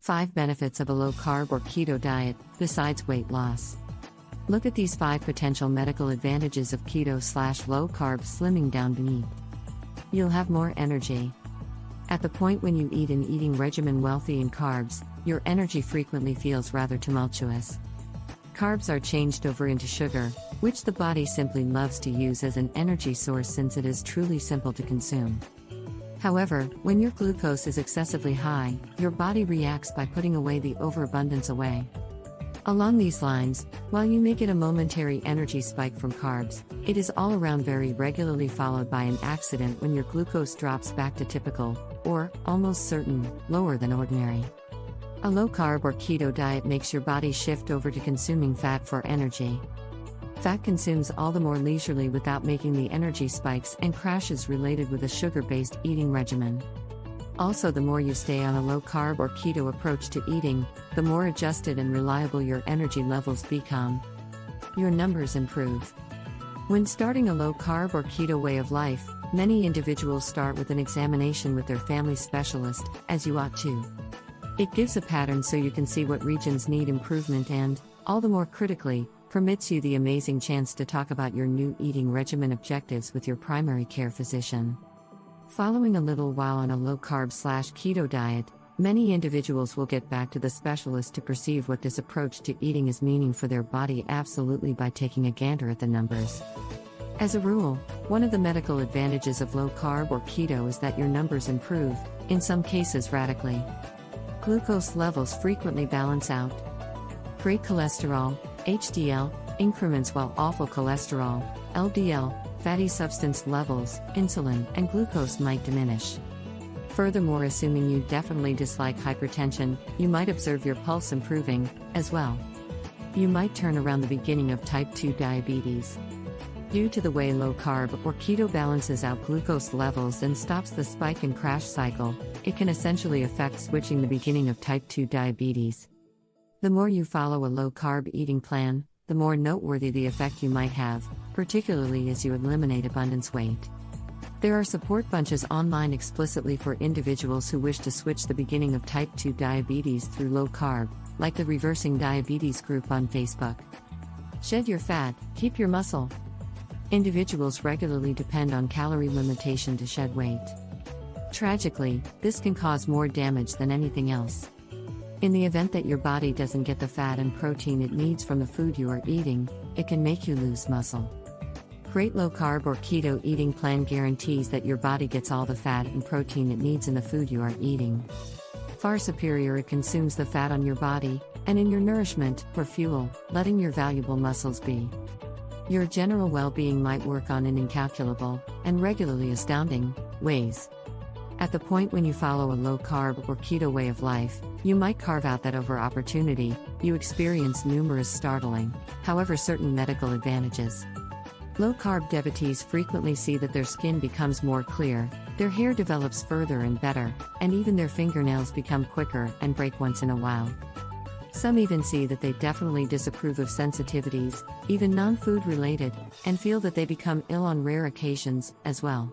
5 benefits of a low-carb or keto diet, besides weight loss. Look at these 5 potential medical advantages of keto/low-carb slimming down beneath. You'll have more energy. At the point when you eat an eating regimen wealthy in carbs, your energy frequently feels rather tumultuous. Carbs are changed over into sugar, which the body simply loves to use as an energy source since it is truly simple to consume. However, when your glucose is excessively high, your body reacts by putting away the overabundance away. Along these lines, while you may get a momentary energy spike from carbs, it is all around very regularly followed by an accident when your glucose drops back to typical, or, almost certain, lower than ordinary. A low-carb or keto diet makes your body shift over to consuming fat for energy. Fat consumes all the more leisurely without making the energy spikes and crashes related with a sugar-based eating regimen. Also, the more you stay on a low-carb or keto approach to eating, the more adjusted and reliable your energy levels become. Your numbers improve. When starting a low-carb or keto way of life, many individuals start with an examination with their family specialist, as you ought to. It gives a pattern so you can see what regions need improvement and, all the more critically, permits you the amazing chance to talk about your new eating regimen objectives with your primary care physician. Following a little while on a low-carb/keto diet, many individuals will get back to the specialist to perceive what this approach to eating is meaning for their body absolutely by taking a gander at the numbers. As a rule, one of the medical advantages of low-carb or keto is that your numbers improve, in some cases radically. Glucose levels frequently balance out. Great cholesterol, HDL, increments while awful cholesterol, LDL, fatty substance levels, insulin, and glucose might diminish. Furthermore, assuming you definitely dislike hypertension, you might observe your pulse improving, as well. You might turn around the beginning of type 2 diabetes. Due to the way low-carb or keto balances out glucose levels and stops the spike and crash cycle, it can essentially affect switching the beginning of type 2 diabetes. The more you follow a low-carb eating plan, the more noteworthy the effect you might have, particularly as you eliminate abundance weight. There are support bunches online explicitly for individuals who wish to switch the beginning of type 2 diabetes through low-carb, like the Reversing Diabetes group on Facebook. Shed your fat, keep your muscle. Individuals regularly depend on calorie limitation to shed weight. Tragically, this can cause more damage than anything else. In the event that your body doesn't get the fat and protein it needs from the food you are eating, it can make you lose muscle. Great low-carb or keto eating plan guarantees that your body gets all the fat and protein it needs in the food you are eating. Far superior, it consumes the fat on your body, and in your nourishment, or fuel, letting your valuable muscles be. Your general well-being might work on in incalculable, and regularly astounding, ways. At the point when you follow a low-carb or keto way of life, you might carve out that over opportunity, you experience numerous startling, however certain medical advantages. Low-carb devotees frequently see that their skin becomes more clear, their hair develops further and better, and even their fingernails become quicker and break once in a while. Some even see that they definitely disapprove of sensitivities, even non-food related, and feel that they become ill on rare occasions, as well.